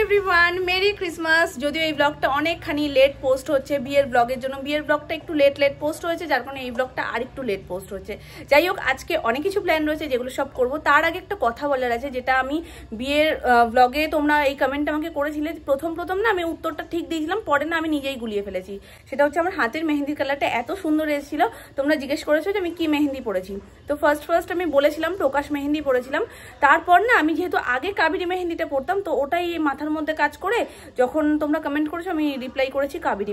Everyone, merry Christmas. যদিও এই ব্লগটা অনেকখানি লেট পোস্ট হচ্ছে বিয়ের ব্লগের জন্য, বিয়ের ব্লগটা একটু লেট পোস্ট হয়েছে, যার কারণে এই ব্লগটা আরেকটু লেট পোস্ট হচ্ছে। যাই হোক, আজকে অনেক কিছু প্ল্যান রয়েছে যেগুলো সব করব। তার আগে একটা কথা বলার আছে, যেটা আমি বিয়ের ব্লগে তোমরা এই কমেন্ট আমাকে করেছিলে। প্রথম না আমি উত্তরটা ঠিক দিয়েছিলাম, পরে না আমি নিজেই গুলিয়ে ফেলেছি। সেটা হচ্ছে আমার হাতের মেহেন্দির কালারটা এত সুন্দর এসেছিল, তোমরা জিজ্ঞেস করেছো যে আমি কি মেহেন্দি পরেছি। তো ফার্স্ট আমি বলেছিলাম প্রকাশ মেহেন্দি পরেছিলাম। তারপর না আমি যেহেতু আগে কাবেরী মেহেন্দিটা পরতাম, তো ওটাই মাথার মধ্যে কাজ করে যখন তোমরা কমেন্ট করেছো আমি রিপ্লাই করেছি কাবেরী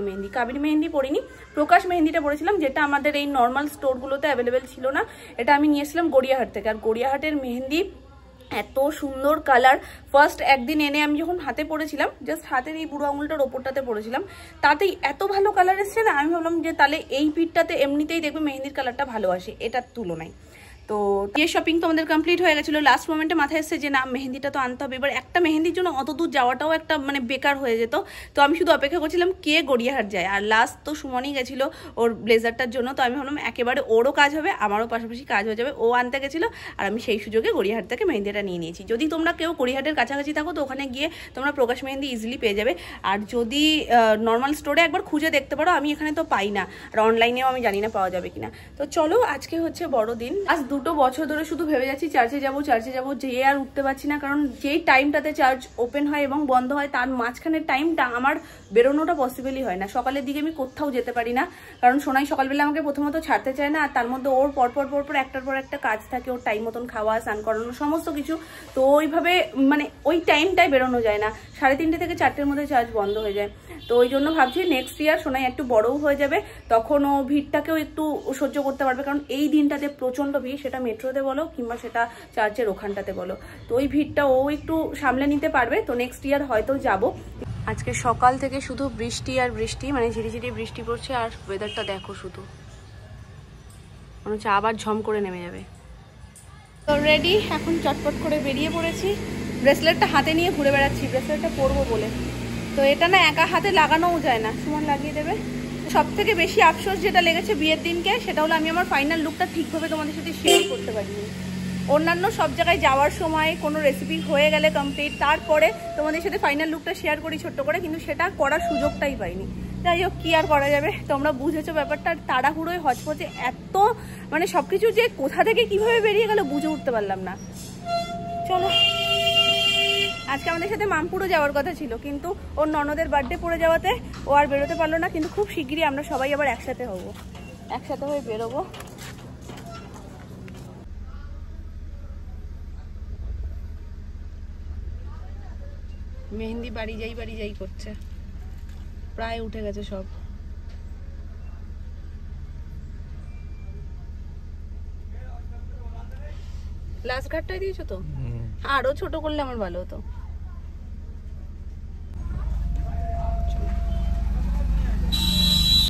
মেহেন্দি পরিনি, প্রকাশ মেহেন্দিটা পরেছিলাম, যেটা আমাদের এই নর্মাল স্টোরগুলোতে অ্যাভেলেবেল ছিল না। এটা আমি নিয়েছিলাম গড়িয়াহাট থেকে। আর গড়িয়াহাটের মেহেন্দি এত সুন্দর কালার। ফার্স্ট একদিন এনে আমি যখন হাতে পড়েছিলাম, জাস্ট হাতের এই বুড়ো আঙুলটার ওপরটাতে পড়েছিলাম, তাতেই এত ভালো কালার এসছে না, আমি ভাবলাম যে তাহলে এই পিঠটাতে এমনিতেই দেখবে মেহেন্দির কালারটা ভালো আসে এটার তুলনায়। তো বিয়ে শপিং তো আমাদের কমপ্লিট হয়ে গেছিলো। লাস্ট মোমেন্টে মাথায় এসছে যে না, মেহেন্দিটা তো আনতে হবে। এবার একটা মেহেন্দির জন্য অত দূর যাওয়াটাও একটা মানে বেকার হয়ে যেত। তো আমি শুধু অপেক্ষা করছিলাম কে গড়িয়াহাট যায়। আর লাস্ট তো সুমনই গেছিলো ওর ব্লেজারটার জন্য। তো আমি ভাবলাম একেবারে ওরও কাজ হবে, আমারও পাশাপাশি কাজ হয়ে যাবে। ও আনতে গেছিলো আর আমি সেই সুযোগে গড়িয়াহাট থেকে মেহেন্দিটা নিয়ে নিয়েছি। যদি তোমরা কেউ গড়িয়াহাটের কাছাকাছি থাকো তো ওখানে গিয়ে তোমরা প্রকাশ মেহেন্দি ইজিলি পেয়ে যাবে। আর যদি নর্মাল স্টোরে একবার খুঁজে দেখতে পারো, আমি এখানে তো পাই না, আর অনলাইনেও আমি জানি না পাওয়া যাবে কিনা। তো চলো, আজকে হচ্ছে বড়দিন। আজ 2 বছর ধরে শুধু ভেবে যাচ্ছি চার্চে যাবো, যেয়ে আর উঠতে পারছি না। কারণ যেই টাইমটাতে চার্চ ওপেন হয় এবং বন্ধ হয় তার মাঝখানের টাইমটা আমার বেরোনোটা পসিবলই হয় না। সকালের দিকে আমি কোথাও যেতে পারি না, কারণ সোনাই সকালবেলা আমাকে প্রথমত ছাড়তে চায় না। আর তার মধ্যে ওর পরপর একটার পর একটা কাজ থাকে, ওর টাইম মতন খাওয়া, স্নান করানো, সমস্ত কিছু। তো ওইভাবে মানে ওই টাইমটাই বেরোনো যায় না। 3:30 থেকে 4টের মধ্যে চার্চ বন্ধ হয়ে যায়। তো ওই জন্য ভাবছি নেক্সট ইয়ার সোনাই একটু বড়ও হয়ে যাবে, তখন ও ভিড়টাকেও একটু সহ্য করতে পারবে। কারণ এই দিনটাতে প্রচন্ড ভিড়, সেটা মেট্রোতে বলো কিংবা সেটা চার্চের ওখানটাতে বলো। তো ওই ভিড়টা ও একটু সামলে নিতে পারবে। তো নেক্সট ইয়ার হয়তো যাব। আজকে সকাল থেকে শুধু বৃষ্টি আর বৃষ্টি, মানে ঝিরিঝিরি বৃষ্টি পড়ছে। আর ওয়েদারটা দেখো, শুধু মনে হচ্ছে আবার ঝম করে নেমে যাবে। তো রেডি, এখন চটপট করে বেরিয়ে পড়েছি। ব্রেসলেটটা হাতে নিয়ে ঘুরে বেড়াচ্ছি, ব্রেসলেটটা পরবো বলে। তো এটা না একা হাতে লাগানোও যায় না, সুমন লাগিয়ে দেবে। সব থেকে বেশি আফসোস যেটা লেগেছে বিয়ের দিনকে, সেটা হলো আমি আমার ফাইনাল লুকটা ঠিকভাবে তোমাদের সাথে শেয়ার করতে পারিনি। অন্যান্য সব জায়গায় যাওয়ার সময় কোনো রেসিপি হয়ে গেলে কমপ্লিট, তারপরে তোমাদের সাথে ফাইনাল লুকটা শেয়ার করি ছোট্ট করে, কিন্তু সেটা করার সুযোগটাই পাইনি। যাই হোক, কি আর করা যাবে, তোমরা বুঝেছো ব্যাপারটা। তাড়াহুড়োয় হচপচে এত মানে সবকিছু যে কোথা থেকে কিভাবে বেরিয়ে গেল বুঝে উঠতে পারলাম না। চলো, আজকে আমাদের সাথে মামপুরও যাওয়ার কথা ছিল, কিন্তু ওর ননদের বার্থডে পড়ে যাওয়াতে ও আর বেরোতে পারলো না। কিন্তু খুব শিগগিরই আমরা সবাই আবার একসাথে হবো, একসাথে হয়ে বেরোবো। মেহেন্দি বাড়ি যাই করছে, প্রায় উঠে গেছে সব। লাস্ট ঘাটটাই দিয়েছো তো, আরো ছোট করলে আমার ভালো হতো।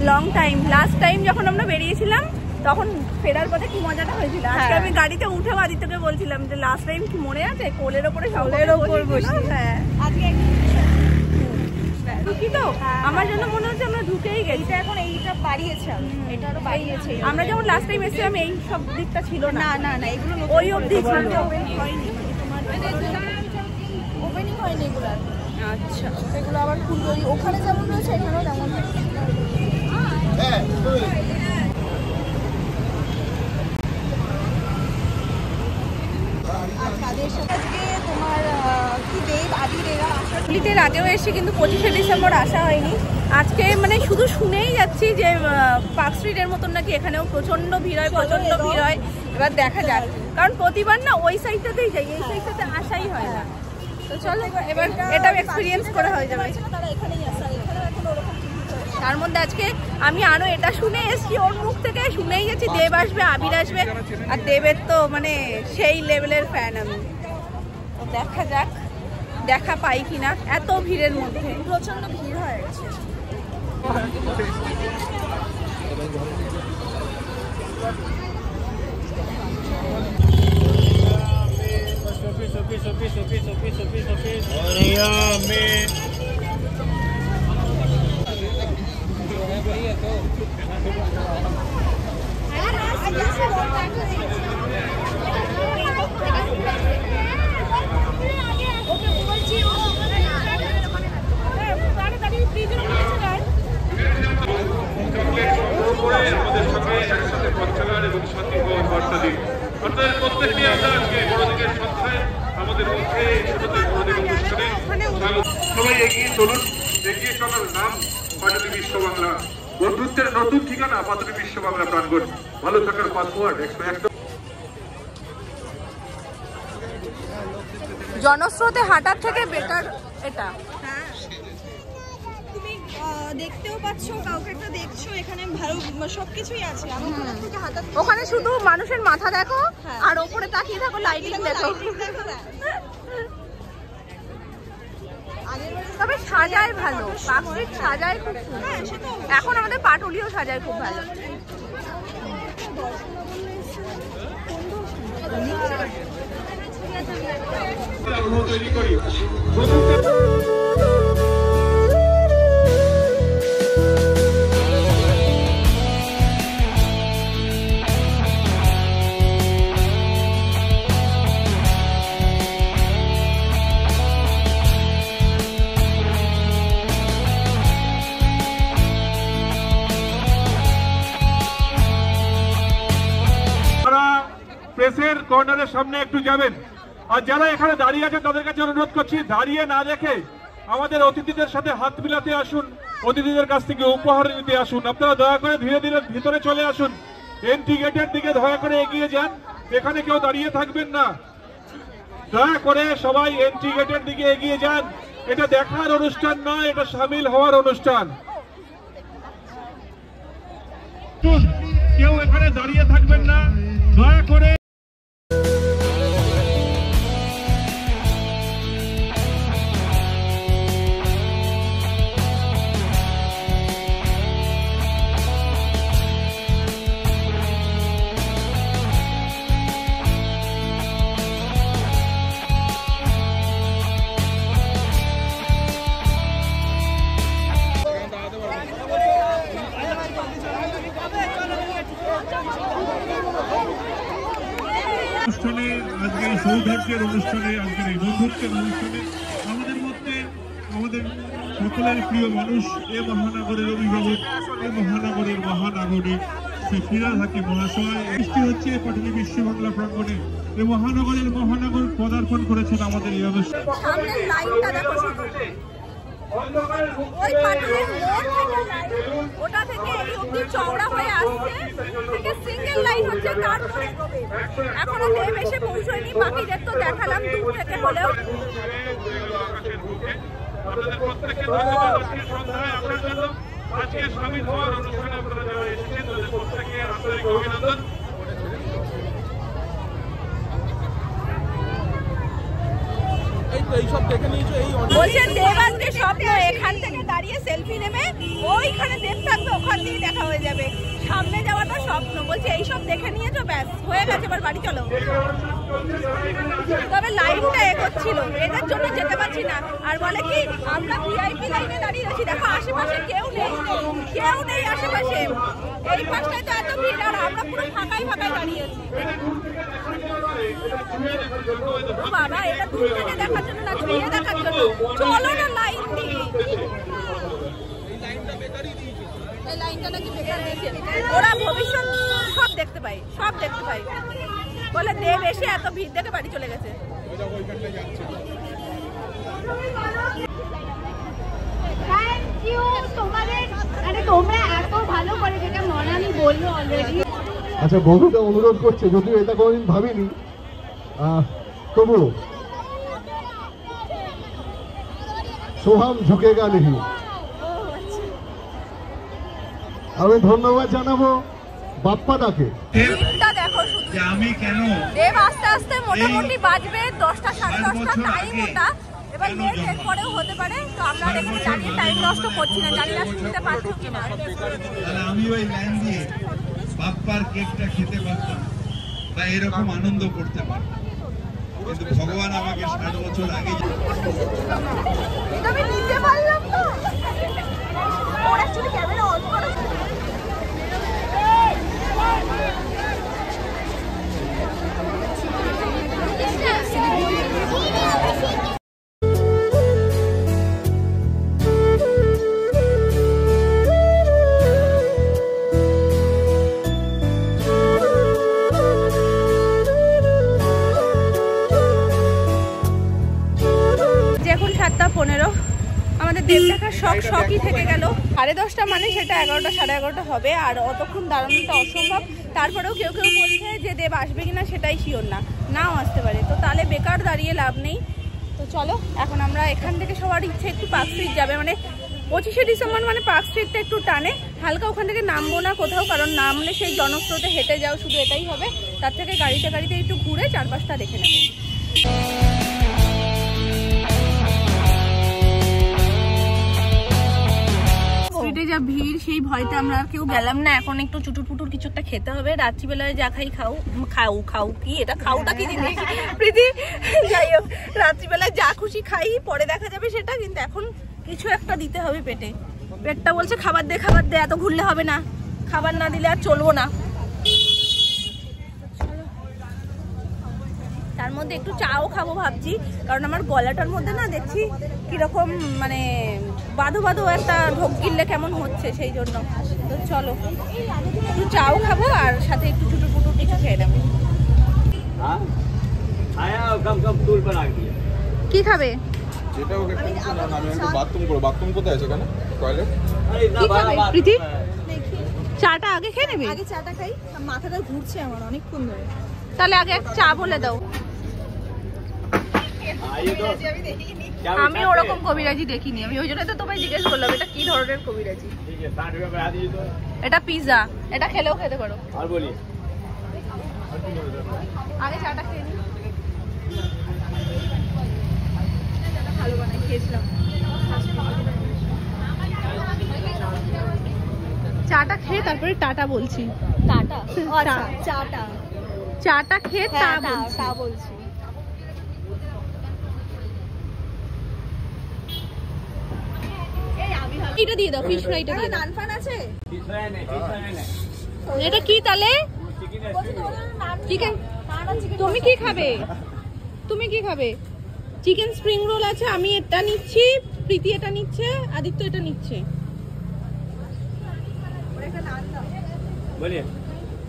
লং টাইম, লাস্ট টাইম যখন আমরা বেরিয়েছিলাম তখন ফেরার পথে কি মজাটা হয়েছিল। আজকে আমি গাড়িতে উঠেও আদিত্যকে বলছিলাম যে লাস্ট টাইম কি মনে আছে, কোলের ওপরে বসি। হ্যাঁ, আজকে ঢুকি তো আমার জন্য মনে হচ্ছে আমরা ঢুকেই গেছি। এখন এইটা বাড়িয়েছে, এটা আরো বাড়িয়েছে। আমরা যখন লাস্ট টাইম এসেছিলাম এই সব দিকটা ছিল না, এগুলো ওই অবধি ছিল, হয়নি ওপেনিং হয়নি এগুলো। আচ্ছা, এগুলো আবার খুলবে, ওখানে যেমন রয়েছে এখানেও তেমন। পুলিতের আগেও এসেছি, কিন্তু 25শে ডিসেম্বর আসা হয়নি। আজকে মানে শুধু শুনেই যাচ্ছি যে পার্ক স্ট্রিটের মতন নাকি এখানেও প্রচন্ড ভিড় হয়। এবার দেখা যাক, কারণ প্রতিবার না ওই সাইডটাতেই যাই, এই সাইডটাতে আসাই হয় না। তো চলো, এবার এটাও এক্সপিরিয়েন্স করা হয়ে যাবে। তার মধ্যে আজকে আমি আরো এটা শুনে এসছি, ওর মুখ থেকে শুনেই যাচ্ছি দেব আসবে, আবির আসবে। আর দেবের তো মানে সেই লেভেলের ফ্যান আমি। তো দেখা যাক, দেখা পাই কিনা এত ভিড়ের মধ্যে। প্রচন্ড ভিড় হয়ে গেছে। আমাদের সঙ্গে একসাথে পথ চলার এবং শান্তি হওয়ার বার্তা দিন। আপনাদের প্রত্যেককে আমরা আজকে বড়দিনের সন্ধ্যায় আমাদের মধ্যে ছোটদের বড়দিন অনুষ্ঠানে সবাই এগিয়ে চলুন। এগিয়ে চলার নাম পাটুলি বিশ্ব বাংলা, বন্ধুত্বের নতুন ঠিকানা পাটুলি বিশ্ব বাংলা প্রাঙ্গণ, ভালো থাকার পাসওয়ার্ড 101। জনস্রোতে হাঁটার থেকে বেটার এটা। তুমি দেখতেও পাচ্ছ, কাউকে একটা দেখছো, এখানে ভালো সবকিছুই আছে। আমি ওখান থেকে হাঁটার, ওখানে শুধু মানুষের মাথা দেখো আর ওপরে তাকিয়ে থাকো, লাইটিং দেখো। তবে সাজায় ভালো, পার্কস্ট্রিট সাজায় খুব সুন্দর। এখন আমাদের পাটুলিও সাজায় খুব ভালো। তৈরি করি প্রেসের কর্নারের সামনে একটু যাবেন। আর যারা এখানে দাঁড়িয়ে আছেন তাদের কাছে অনুরোধ করছি, দাঁড়িয়ে না দেখে আমাদের অতিথিদের সাথে হাত মিলাতে আসুন, অতিথিদের কাছ থেকে উপহার নিতে আসুন। আপনারা দয়া করে ধীরে ধীরে ভিতরে চলে আসুন, এন্ট্রি গেটের দিকে দয়া করে এগিয়ে যান, এখানে কেউ দাঁড়িয়ে থাকবেন না। দয়া করে সবাই এন্ট্রি গেটের দিকে এগিয়ে যান। এটা দেখার অনুষ্ঠান নয়, এটা সামিল হওয়ার অনুষ্ঠান। কেউ এখানে দাঁড়িয়ে থাকবেন না, দয়া করে। অনুষ্ঠানে আজকের এই সৌভাগ্যের অনুষ্ঠানে, আজকের এই বন্ধুত্বের অনুষ্ঠানে আমাদের মধ্যে আমাদের সকলের প্রিয় মানুষ, এ মহানগরের অভিভাবক, এ মহানগরের মহানাগরিক শ্রী ফিরহাদ হাকিম মহাশয় সৃষ্টি হচ্ছে পাটুলি বিশ্ব বাংলা প্রাঙ্গণে। এই মহানগরের মহানগর পদার্পণ করেছেন আমাদের এই অনুষ্ঠানে। ওই পাটুলির মোড় থেকে ওটা থেকে এই অবধি চওড়া হয়ে আসছে, থেকে সিঙ্গেল লাইন হচ্ছে। তারপরে এখনো দেব এসে পৌঁছয়নি, বাকিদের তো দেখালাম দূর থেকে হলেও। আপনাদের প্রত্যেককে ধন্যবাদ আজকের সন্ধ্যায় আপনার জন্য, আজকে সামিল হওয়ার অনুষ্ঠানে আপনারা যারা এসেছেন তাদের প্রত্যেককে আন্তরিক অভিনন্দন। বলছেন দেব আজকে স্বপ্ন, এখান থেকে দাঁড়িয়ে সেলফি নেবে, ওইখানে দেব থাকবে, ওখান দিয়ে দেখা হয়ে যাবে। সামনে যাওয়াটা স্বপ্ন। বলছে এইসব দেখে নিয়েছো, ব্যাস হয়ে গেছে, এবার বাড়ি চলো। তবে লাইনটা এগোচ্ছিল, এদের জন্য যেতে পারছি না। আর বলে কি আমরা ভিআইপি লাইনে দাঁড়িয়ে আছি, দেখো আশেপাশে কেউ নেই, কেউ নেই আশেপাশে। এই পাশটায় তো এত ভিড়, আর আমরা পুরো ফাঁকাই ফাঁকাই দাঁড়িয়ে আছি। বাবা, এটা দূর থেকে দেখার জন্য না, ছুঁয়ে দেখার জন্য। চলো না লাইন দিয়ে। এই লাইনটা নাকি বেকার দিয়েছে ওরা, ভবিষ্যৎ সব দেখতে পাই, সব দেখতে পাই। বলে দেব এসে এত ভিড় দেখে বাড়ি চলে গেছে। তোমরা এত ভালো করে, যেটা মনালি বললো অলরেডি। আচ্ছা, বন্ধুটা অনুরোধ করছে, যদিও এটা কোনোদিন ভাবিনি, তবু সোহাম ঝুঁকেগা নেহি। আমি ধন্যবাদ জানাবো বাপ্পাদাকে। আমি কেন দেব আস্তে আস্তে মোটামুটি বাজবে 10টা সাড়ে 10টা টাইম ওটা। এবার লেট পরেও হতে পারে, তো আমরা এখানে দাঁড়িয়ে টাইম নষ্ট করছি না। জানি না শুনতে পারছো কিনা। আমি ওই লাইন দিয়ে বাপ্পার কেকটা খেতে পারতাম বা এরকম আনন্দ করতে পারতাম, কিন্তু ভগবান আমাকে 60 বছর আগে আমি নিতে পারলাম না। ওরা অ্যাকচুয়ালি ক্যামেরা অন করে। আমাদের দেব দেখার শখই থেকে গেল। 10:30 মানে সেটা 11টা 11:30 হবে, আর অতক্ষণ দাঁড়ানোটা অসম্ভব। তারপরেও কেউ কেউ বলছে যে দেব আসবে কিনা সেটাই শিওর না, নাও আসতে পারে, তো তাহলে বেকার দাঁড়িয়ে লাভ নেই। তো চলো এখন আমরা এখান থেকে, সবার ইচ্ছে একটু পার্ক স্ট্রিট যাবে, মানে 25শে ডিসেম্বর মানে পার্ক স্ট্রিটটা একটু টানে। হালকা ওখান থেকে নামবো না কোথাও, কারণ নামলে সেই জনস্রোতে হেঁটে যাও, শুধু এটাই হবে। তার থেকে গাড়িতে একটু ঘুরে চারপাশটা দেখে নেবো। স্ট্রিটে যা ভিড়, সেই ভয়তে আমরা আর কেউ গেলাম না। এখন একটু চুটুর পুটুর কিছু একটা খেতে হবে। রাত্রিবেলায় যা খাই খাও কি এটা খাওটা কি জিনিস প্রীতি, যাই হোক রাত্রিবেলায় যা খুশি খাই, পরে দেখা যাবে সেটা, কিন্তু এখন কিছু একটা দিতে হবে পেটে। পেটটা বলছে খাবার দে, এত ঘুরলে হবে না, খাবার না দিলে আর চলবো না। তার মধ্যে একটু চাও খাবো ভাবছি, কারণ আমার গলাটার মধ্যে না দেখছি কিরকম মানে বাঁধো একটা ঢোক গিললে কেমন হচ্ছে, সেই জন্য। তো চলো একটু চাও খাবো, আর সাথে একটু চুটুর পুটুর কিছু খেয়ে নেবো। কি খাবে? যেটা ওকে আমি একটু বাথরুম কোথায় আছে এখানে টয়লেট? কি খাবে প্রীতি? চাটা আগে খেয়ে নেবে? আগে চাটা খাই, মাথাটা ঘুরছে আমার অনেকক্ষণ ধরে। তাহলে আগে এক চা বলে দাও। আমি ওরকম কবিরাজি দেখিনি, আমি ওই জন্য তো তোমায় জিজ্ঞেস করলাম এটা কি ধরনের কবিরাজি। এটা পিৎজা, এটা খেলেও খেতে পারো। আর বলি আগে চাটা খেয়ে নি, ভালো বানাই, খেয়েছিলাম। চাটা খেয়ে তারপরে টাটা বলছি। টাটা? চাটা চাটা খেয়ে তা বলছি। এটা দিয়ে দাও, ফিশ ফ্রাইটা দিয়ে দাও। নানফান আছে? এটা কি তাহলে? চিকেন। তুমি কি খাবে? চিকেন স্প্রিং রোল আছে, আমি এটা নিচ্ছি, প্রীতি এটা নিচ্ছে, আদিত্য এটা নিচ্ছে।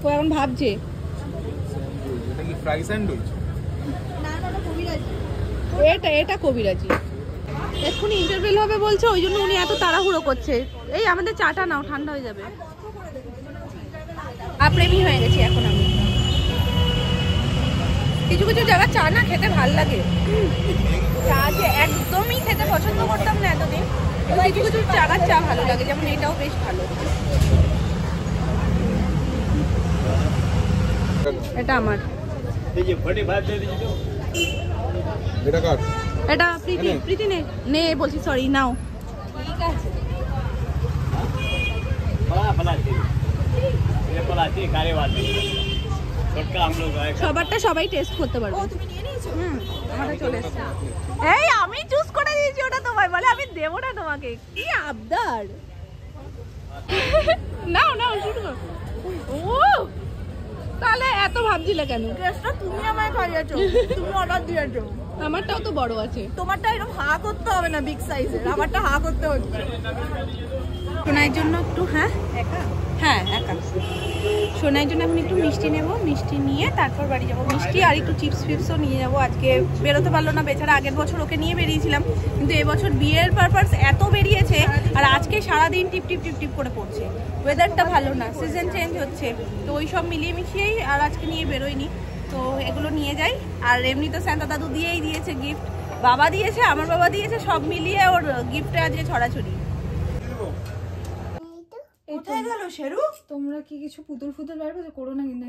ও এখন ভাবছে এটা কি ফ্রাই স্যান্ডউইচ? এটা কবিরাজি। এক্ষুনি ইন্টারভেল হবে বলছে, ওই জন্য উনি এত তাড়াহুড়ো করছে। এই আমাদের চাটা নাও, ঠান্ডা হয়ে যাবে। প্রেমী হয়ে গেছি এখন আমি। কিছু জায়গা চা না খেতে ভাল লাগে, চা যে একদমই খেতে পছন্দ করতাম না এতদিন, কিছু জায়গার চা ভালো লাগে, যেমন এটাও বেশ ভালো। এটা আমার, এটা কার? এটা প্রীতি নে বলছি, সরি নাও। ঠিক আছে সবারটা সবাই টেস্ট করতে পারবে। তুমি নিয়ে নিয়েছো? আমারটা চলে এসেছে। এই আমি চুজ করে দিয়েছি, ওটা তোমার, বলে আমি দেবো না তোমাকে। কি আবদার! নাও শুরু করো। ও তাহলে এত ভাবছিলে কেন? টেস্টটা তুমি আমায় খাইয়েছো, তুমি অর্ডার দিয়েছো। আমারটাও তো বড় আছে। তোমারটা এরকম হা করতে হবে না বিগ সাইজের, আমারটা হা করতে হচ্ছে। সোনাইয়ের জন্য একটু একা সোনাইয়ের জন্য এখন একটু মিষ্টি নেব, মিষ্টি নিয়ে তারপর বাড়ি যাবো। মিষ্টি আর একটু চিপস ফিপসও নিয়ে যাবো। আজকে বেরোতে পারলো না বেচারা, আগের বছর ওকে নিয়ে বেরিয়েছিলাম, কিন্তু এবছর বিয়ের পারপাস এত বেরিয়েছে, আর আজকে সারাদিন টিপ টিপ করে পড়ছে। ওয়েদারটা ভালো না, সিজন চেঞ্জ হচ্ছে, তো ওই সব মিলিয়ে মিশিয়েই আর আজকে নিয়ে বেরোয়নি। তো এগুলো নিয়ে যাই। আর এমনি তো সান্তা দাদু দিয়েই দিয়েছে গিফট, বাবা দিয়েছে, আমার বাবা দিয়েছে, সব মিলিয়ে ওর গিফটে আজকে ছড়াছড়ি। কোথায় গেল শেরু? তোমরা কি কিছু পুতুল পারবে তো করো না, কিন্তু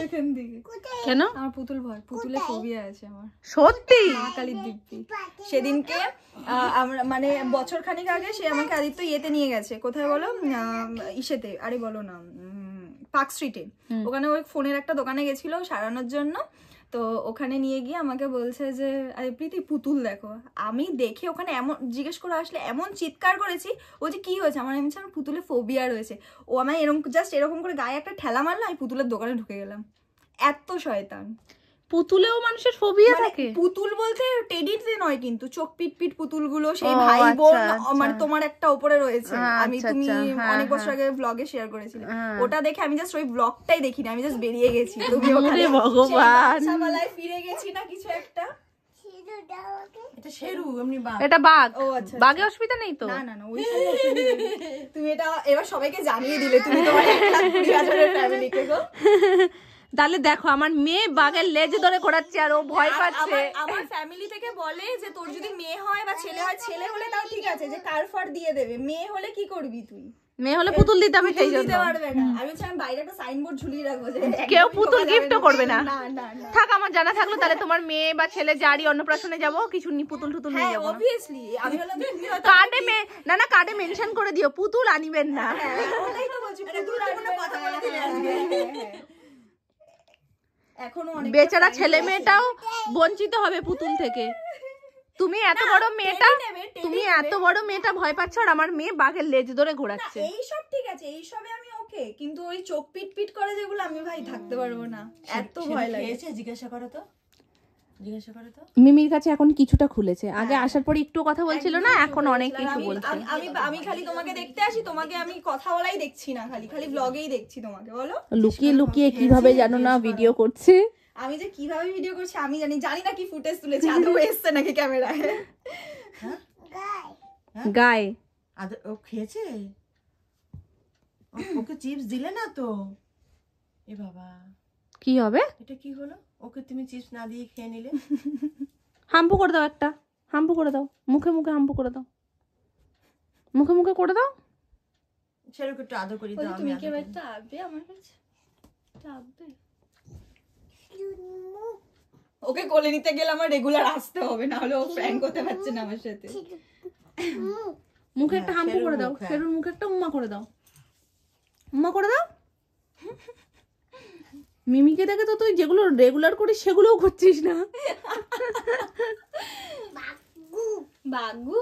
এখান থেকে। কেন? আমার পুতুলে ফোবিয়া আছে আমার। সত্যি? মা কালীর দিব্যি। সেদিনকে আমরা মানে বছর খানিক আগে সে আমাকে আদিত্য ইয়েতে নিয়ে গেছে, কোথায় বলো, ইসেতে, আরে বলো না, পার্ক স্ট্রিটে। ওখানে ওই ফোনের একটা দোকানে গেছিল সারানোর জন্য, তো ওখানে নিয়ে গিয়ে আমাকে বলছে যে আরে প্রীতি পুতুল দেখো। আমি দেখে ওখানে এমন জিজ্ঞেস করে আসলে এমন চিৎকার করেছি, ও যে কি হয়েছে, আমার এমনি আমার পুতুলে ফোবিয়া রয়েছে। ও আমায় এরকম করে গায়ে একটা ঠেলা মারলো, আমি পুতুলের দোকানে ঢুকে গেলাম। এত শয়তান। পুতুলেও মানুষের ফোবিয়া থাকে? পুতুল বলতে টেডিতে নয়, কিন্তু চোখ পিট পুতুলগুলো, সেই ভাই বোন, মানে তোমার একটা উপরে রয়েছে, তুমি অনেক বছর আগে ব্লগে শেয়ার করেছিলে, ওটা দেখে আমি জাস্ট ওই ব্লগটাই দেখিনি, আমি জাস্ট বেরিয়ে গেছি। তুমি ওখানে ভগবান ফিরে গেছি না কিছু একটা। এটা শেরু এমনি বাঘ। এটা বাঘ। ও আচ্ছা, বাঘে অসুবিধা নেই তো? না না না, ওই সব অসুবিধা নেই। তুমি এটা এবার সবাইকে জানিয়ে দিলে, তুমি তোমার 1,20,000 ফ্যামিলিকে গো। তাহলে দেখো আমার মেয়ে বাঘের লেজ ধরে ঘোরাচ্ছে আর ও ভয় পাচ্ছে। আমার ফ্যামিলি থেকে বলে যে তোর যদি মেয়ে হয় বা ছেলে হয়, ছেলে হলে তাও ঠিক আছে যে কার ফার দিয়ে দেবে, মেয়ে হলে কি করবি তুই? মেয়ে হলে পুতুল দিতে হবে, সেই জন্য দিতে পারবে না। আমি বলছি আমি বাইরে একটা সাইনবোর্ড ঝুলিয়ে রাখবো যে কেউ পুতুল গিফটও করবে না। না না না, থাক, আমার জানা থাকলো তাহলে তোমার মেয়ে বা ছেলে যারই অন্নপ্রাশনে যাবো কিছু পুতুল টুতুল নিয়ে হ্যাঁ যাবো। অবভিয়াসলি আমি হলো তুমি হয়তো কার্ডে না না, কার্ডে মেনশন করে দিও পুতুল আনিবেন না। ওটাই তো বলছি, পুতুল আনবে কথা বলে দিলে আজকে। এখনো অনেক বেচারা ছেলে মেয়েটাও বঞ্চিত হবে পুতুল থেকে। তুমি এত বড় মেয়েটা, তুমি এত বড় মেয়েটা ভয় পাচ্ছ আর আমার মেয়ে বাঘের লেজ ধরে ঘোরাচ্ছে। এই সব ঠিক আছে, এই সবে আমি ওকে, কিন্তু ওই চোখ পিট পিট করে যেগুলো আমি ভাই থাকতে পারবো না, এত ভয় লাগে। খেয়েছে? জিজ্ঞাসা করো তো, জিজ্ঞাসা করো তো। মিমির কাছে এখন কিছুটা খুলেছে, আগে আসার পর একটু কথা বলছিল না, এখন অনেক কিছু বলছে। আমি খালি তোমাকে দেখতে আসি, তোমাকে আমি কথা বলাই দেখছি না, খালি খালি ব্লগেই দেখছি তোমাকে। বলো লুকিয়ে লুকিয়ে কিভাবে জানো না ভিডিও করছে। আমি যে কিভাবে ভিডিও করছি আমি জানি, জানি না কি ফুটেজ তুলেছে, আদৌ এসছে নাকি ক্যামেরায়। গায়ে ও খেয়েছে? ওকে চিপস দিলে না তো? এ বাবা, কি হবে? এটা কি হলো? ওকে তুমি চিপস না দিয়ে খেয়ে নিলে। হাম্পু করে দাও, একটা হাম্পু করে দাও, মুখে মুখে হাম্পু করে দাও, মুখে মুখে করে দাও। সেরকম একটু আদর করি দাও। তুমি কি এবার আসবে আমার কাছে? আসবে? ওকে কোলে নিতে গেলে আমার রেগুলার আসতে হবে, না হলে ও ফ্র্যাঙ্ক হতে পারছে না আমার সাথে। মুখে একটা হাম্পু করে দাও, শেরুর মুখে একটা উম্মা করে দাও, উম্মা করে দাও। মিমিকে দেখে তো তুই যেগুলো রেগুলার করিস সেগুলোও করছিস না। বাগু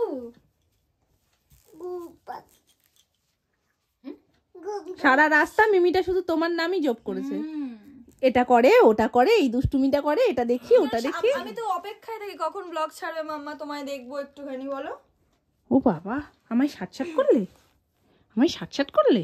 সারা রাস্তা মিমিটা শুধু তোমার নামই জপ করেছে, এটা করে ওটা করে, এই দুষ্টুমিটা করে, এটা দেখি ওটা দেখি। আমি তো অপেক্ষায় থাকি কখন ব্লগ ছাড়বে মাম্মা, তোমায় দেখবো একটুখানি। বলো। ও বাবা, আমায় সাটসাট করলে, আমায় সাটসাট করলে।